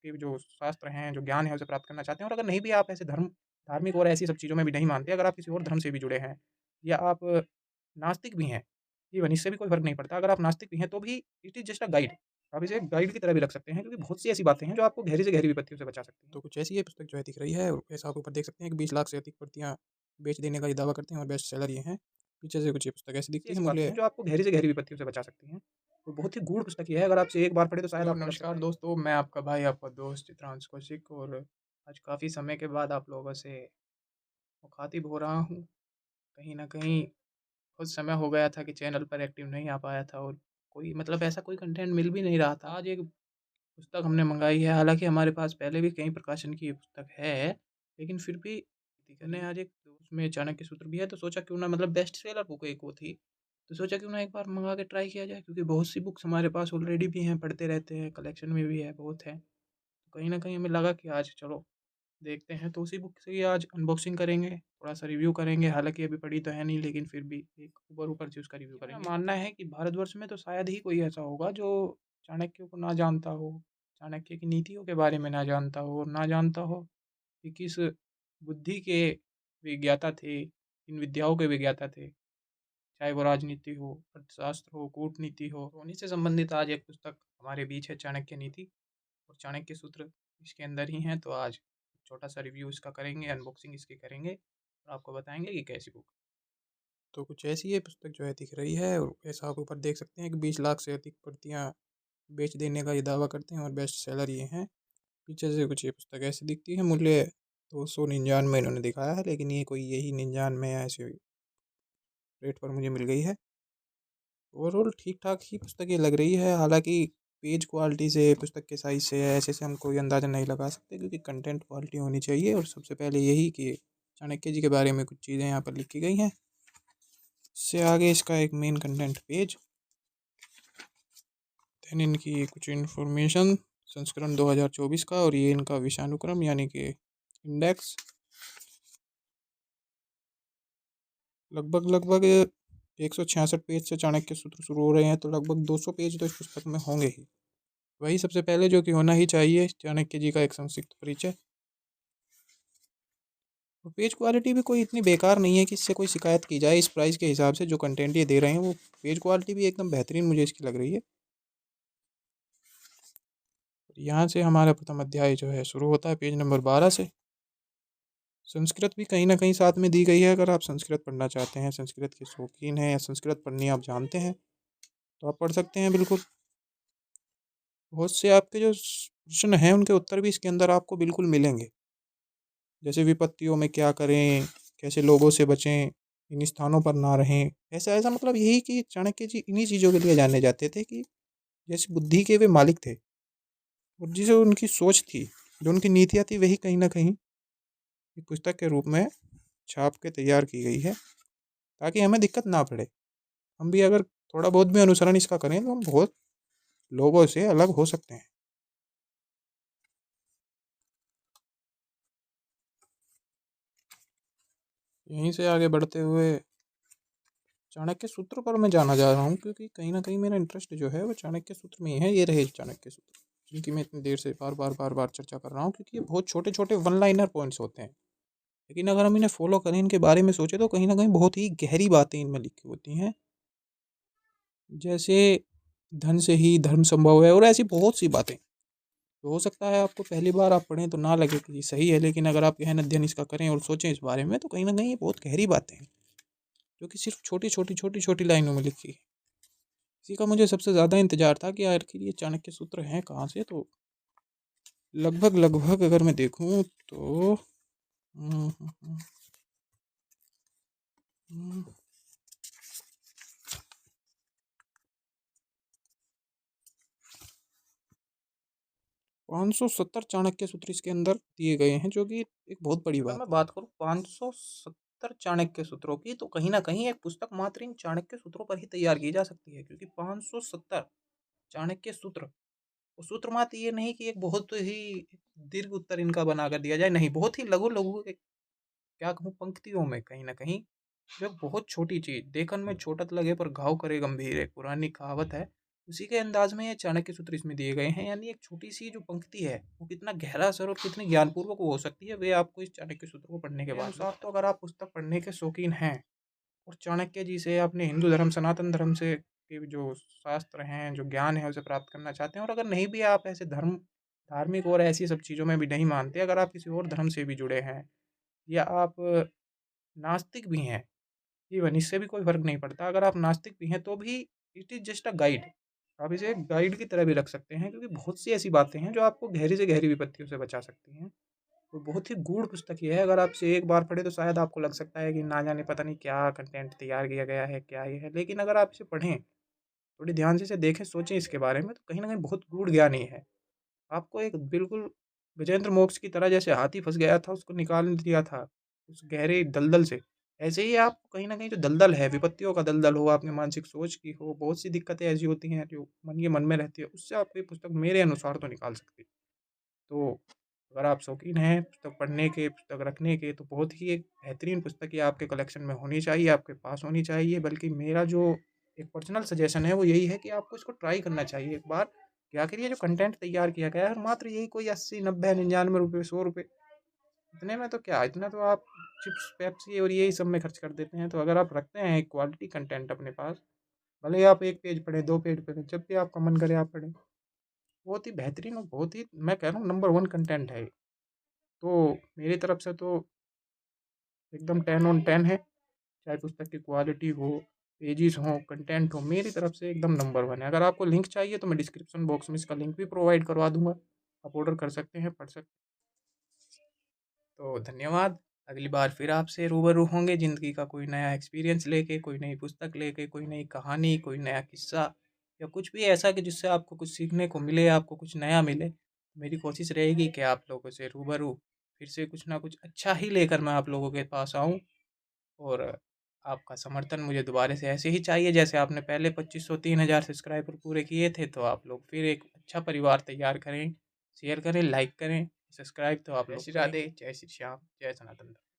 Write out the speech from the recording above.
के जो शास्त्र हैं, जो ज्ञान है उसे प्राप्त करना चाहते हैं, और अगर नहीं भी आप ऐसे धार्मिक और ऐसी सब चीज़ों में भी नहीं मानते, अगर आप किसी और धर्म से भी जुड़े हैं या आप नास्तिक भी हैं, इवन इससे भी कोई फ़र्क नहीं पड़ता। अगर आप नास्तिक भी हैं तो भी it is just a guide. आप इसे एक गाइड की तरह भी रख सकते हैं, क्योंकि बहुत सी ऐसी बातें हैं जो आपको गहरी से गहरी विपत्तियों से बचा सकती हैं। तो कुछ ऐसी ये पुस्तक जो है दिख रही है, और ऐसा आप ऊपर देख सकते हैं कि 20 लाख से अधिक प्रतियाँ बेच देने का ये दावा करते हैं और बेस्ट सेलर ये हैं। पीछे से कुछ ये पुस्तक ऐसी दिखती है, ऐसी बातें मूल्य। हैं जो आपको गहरी से गहरी विपत्तियों से बचा सकती हैं। तो बहुत ही गूढ़ पुस्तक ये है, अगर आपसे एक बार पढ़े तो शायद हेलो आप पढ़ सकते नमस्कार हैं। दोस्तों, मैं आपका भाई, आपका दोस्त चित्रांश कौशिक, और आज काफ़ी समय के बाद आप लोगों से मुखातिब हो रहा हूँ। कहीं न कहीं कुछ समय हो गया था कि चैनल पर एक्टिव नहीं आ पाया था, और कोई मतलब ऐसा कोई कंटेंट मिल भी नहीं रहा था। आज एक पुस्तक हमने मँगाई है, हालाँकि हमारे पास पहले भी कई प्रकाशन की ये पुस्तक है, लेकिन फिर भी मैंने आज एक उसमें चाणक्य सूत्र भी है, तो सोचा क्यों ना, मतलब बेस्ट सेलर बुक एक वो थी, तो सोचा क्यों ना एक बार मँगा के ट्राई किया जाए, क्योंकि बहुत सी बुक्स हमारे पास ऑलरेडी भी हैं, पढ़ते रहते हैं, कलेक्शन में भी है, बहुत है। तो कहीं न कहीं हमें लगा कि आज चलो देखते हैं, तो उसी बुक की आज अनबॉक्सिंग करेंगे, थोड़ा-सा रिव्यू करेंगे। हालाँकि अभी पढ़ी तो है नहीं, लेकिन फिर भी एक ऊपर-ऊपर से उसका रिव्यू करेंगे। मेरा मानना है कि भारतवर्ष में तो शायद ही कोई ऐसा होगा जो चाणक्य को ना जानता हो, चाणक्य की नीतियों के बारे में ना जानता हो, और ना जानता हो कि किस बुद्धि के विज्ञाता थे, इन विद्याओं के विज्ञाता थे। चाहे वो राजनीति हो, अर्थशास्त्र हो, कूटनीति हो, तो उन्हीं से संबंधित आज एक पुस्तक हमारे बीच है, चाणक्य नीति और चाणक्य सूत्र इसके अंदर ही हैं। तो आज छोटा-सा रिव्यू इसका करेंगे, अनबॉक्सिंग इसकी करेंगे और आपको बताएँगे कि कैसी बुक है। तो कुछ ऐसी ये पुस्तक जो है दिख रही है, और ऐसा आप ऊपर देख सकते हैं कि 20 लाख से अधिक प्रतियाँ बेच देने का ये दावा करते हैं और बेस्ट सेलर ये हैं। पीछे से कुछ ये पुस्तक ऐसी दिखती है, मूल्य 299 इन्होंने दिखाया है, लेकिन ये कोई यही 99 या ऐसे रेट पर मुझे मिल गई है। ओवरऑल ठीक-ठाक ही पुस्तक ये लग रही है, हालाँकि पेज क्वालिटी से, पुस्तक के साइज़ से, ऐसे से हम कोई अंदाज़ा नहीं लगा सकते, क्योंकि कंटेंट क्वालिटी होनी चाहिए। और सबसे पहले यही कि चाणक्य जी के बारे में कुछ चीज़ें यहाँ पर लिखी गई हैं। इससे आगे इसका एक मेन कंटेंट पेज, देन इनकी कुछ इन्फॉर्मेशन, संस्करण 2024 का, और ये इनका विषयानुक्रम यानी कि इंडेक्स। लगभग 166 पेज से चाणक्य सूत्र शुरू हो रहे हैं, तो लगभग 200 पेज तो इस पुस्तक में होंगे ही। वही सबसे पहले जो कि होना ही चाहिए, चाणक्य जी का एक संक्षिप्त परिचय। और पेज क्वालिटी भी कोई इतनी बेकार नहीं है कि इससे कोई शिकायत की जाए। इस प्राइस के हिसाब से जो कंटेंट ये दे रहे हैं, वो पेज क्वालिटी भी एकदम बेहतरीन मुझे इसकी लग रही है। यहाँ से हमारा प्रथम अध्याय जो है शुरू होता है पेज नंबर 12 से। संस्कृत भी कहीं ना कहीं साथ में दी गई है। अगर आप संस्कृत पढ़ना चाहते हैं, संस्कृत के शौकीन हैं, या संस्कृत पढ़नी आप जानते हैं, तो आप पढ़ सकते हैं बिल्कुल। बहुत से आपके जो प्रश्न हैं उनके उत्तर भी इसके अंदर आपको बिल्कुल मिलेंगे, जैसे विपत्तियों में क्या करें, कैसे लोगों से बचें, इन स्थानों पर ना रहें। ऐसा ऐसा मतलब यही कि चाणक्य जी इन्हीं चीज़ों के लिए जाने जाते थे, कि जैसे बुद्धि के वे मालिक थे, और जो उनकी सोच थी, जो उनकी नीतियाँ थी, वही कहीं ना कहीं एक पुस्तक के रूप में छाप के तैयार की गई है, ताकि हमें दिक्कत ना पड़े। हम भी अगर थोड़ा बहुत भी अनुसरण इसका करें, तो हम बहुत लोगों से अलग हो सकते हैं। यहीं से आगे बढ़ते हुए चाणक्य सूत्र पर मैं जाना जा रहा हूँ, क्योंकि कहीं ना कहीं मेरा इंटरेस्ट जो है वो चाणक्य सूत्र में ही है। ये रहे चाणक्य सूत्र, जिनकी मैं इतनी देर से बार बार चर्चा कर रहा हूँ, क्योंकि ये बहुत छोटे छोटे वन लाइनर पॉइंट्स होते हैं, लेकिन अगर हम इन्हें फॉलो करें, इनके बारे में सोचें, तो कहीं ना कहीं बहुत ही गहरी बातें इनमें लिखी होती हैं। जैसे धन से ही धर्म संभव है, और ऐसी बहुत सी बातें। तो हो सकता है आपको पहली बार आप पढ़ें तो ना लगे कि सही है, लेकिन अगर आप गहन अध्ययन इसका करें और सोचें इस बारे में, तो कहीं ना कहीं ये बहुत गहरी बातें हैं, जो कि सिर्फ छोटी छोटी लाइनों में लिखी है। इसी का मुझे सबसे ज़्यादा इंतजार था कि आखिर ये चाणक्य सूत्र हैं कहाँ से। तो लगभग अगर मैं देखूँ तो 570 चाणक्य सूत्र इसके अंदर दिए गए हैं, जो कि एक बहुत बड़ी अगर बात मैं है। बात करूँ 570 चाणक्य सूत्रों की, तो कहीं न कहीं एक पुस्तक मात्र इन चाणक्य सूत्रों पर ही तैयार की जा सकती है, क्योंकि 570 चाणक्य सूत्र, वो सूत्र मात्र ये नहीं कि एक बहुत ही दीर्घ उत्तर इनका बनाकर दिया जाए, नहीं, बहुत ही लघु-लघु एक, क्या कहूँ, पंक्तियों में कहीं न कहीं, जो बहुत छोटी चीज़, देखन में छोटत लगे पर घाव करे गंभीर, एक पुरानी कहावत है। उसी के अंदाज में ये चाणक्य सूत्र इसमें दिए गए हैं। यानी एक छोटी सी जो पंक्ति है वो कितना गहरा असर और कितनी ज्ञानपूर्वक वो हो सकती है, वे आपको इस चाणक्य सूत्र को पढ़ने के बाद अनुसार तो अगर आप पुस्तक पढ़ने के शौकीन हैं और चाणक्य जी से अपने हिंदू धर्म सनातन धर्म से के जो शास्त्र हैं, जो ज्ञान है, उसे प्राप्त करना चाहते हैं, और अगर नहीं भी आप ऐसे धार्मिक और ऐसी सब चीज़ों में भी नहीं मानते, अगर आप किसी और धर्म से भी जुड़े हैं या आप नास्तिक भी हैं, इवन इससे भी कोई फ़र्क नहीं पड़ता। अगर आप नास्तिक भी हैं तो भी it is just a guide. आप इसे एक गाइड की तरह भी रख सकते हैं, क्योंकि बहुत सी ऐसी बातें हैं जो आपको गहरी से गहरी विपत्तियों से बचा सकती हैं। और बहुत ही गूढ़ पुस्तक ये है, अगर आप इसे एक बार पढ़ें तो शायद आपको लग सकता है कि ना जाने पता नहीं क्या कंटेंट तैयार किया गया है, क्या ये है। लेकिन अगर आप इसे पढ़ें, थोड़ी ध्यान से इसे देखें, सोचें इसके बारे में, तो कहीं न कहीं बहुत गूढ़ ज्ञान ही है। आपको एक बिल्कुल गजेंद्र मोक्ष की तरह, जैसे हाथी फँस गया था, उसको निकाल दिया था, उस गहरे दलदल से। ऐसे ही आपको कहीं न कहीं जो दलदल है, विपत्तियों का दलदल हो, आपकी मानसिक सोच की हो, बहुत सी दिक्कतें ऐसी होती हैं जो मन में रहती है, उससे आपको ये पुस्तक मेरे अनुसार तो निकाल सकती है। तो अगर आप शौकीन हैं पुस्तक पढ़ने के, पुस्तक रखने के, तो बहुत ही एक बेहतरीन पुस्तक ये आपके कलेक्शन में होनी चाहिए, आपके पास होनी चाहिए। बल्कि मेरा जो एक पर्सनल सजेशन है वो यही है कि आपको इसको ट्राई करना चाहिए एक बार, कि आखिर ये जो कंटेंट तैयार किया गया है, और मात्र यही कोई 80, 90, 99 रुपए, 100 रुपए, इतने में तो क्या, इतना तो आप चिप्स, पेप्सी और यही सब में खर्च कर देते हैं। तो अगर आप रखते हैं एक क्वालिटी कंटेंट अपने पास, भले ही आप 1 पेज पढ़ें, 2 पेज पढ़ें, जब भी आपका मन करे आप पढ़ें। बहुत ही बेहतरीन और बहुत ही, मैं कह रहा हूँ, नंबर 1 कंटेंट है ये। तो मेरी तरफ से तो एकदम 10 ऑन 10 है। चाहे पुस्तक की क्वालिटी हो, पेजेस हों, कंटेंट हो, मेरी तरफ से एकदम नंबर 1 है। अगर आपको लिंक चाहिए तो मैं डिस्क्रिप्शन बॉक्स में इसका लिंक भी प्रोवाइड करवा दूँगा। आप ऑर्डर कर सकते हैं, पढ़ सकते हैं। तो धन्यवाद। अगली बार फिर आपसे रूबरू होंगे ज़िंदगी का कोई नया एक्सपीरियंस लेके, कोई नई पुस्तक लेके, कोई नई कहानी, कोई नया किस्सा, या कुछ भी ऐसा कि जिससे आपको कुछ सीखने को मिले, आपको कुछ नया मिले। मेरी कोशिश रहेगी कि आप लोगों से रूबरू फिर से कुछ ना कुछ अच्छा ही लेकर मैं आप लोगों के पास आऊँ। और आपका समर्थन मुझे दोबारा से ऐसे ही चाहिए, जैसे आपने पहले 2500 3000 सब्सक्राइबर पूरे किए थे, तो आप लोग फिर एक अच्छा परिवार तैयार करें, शेयर करें, लाइक करें, सब्सक्राइब तो आप लोग। जय श्री राधे, जय श्री श्याम, जय सनातन धर्म।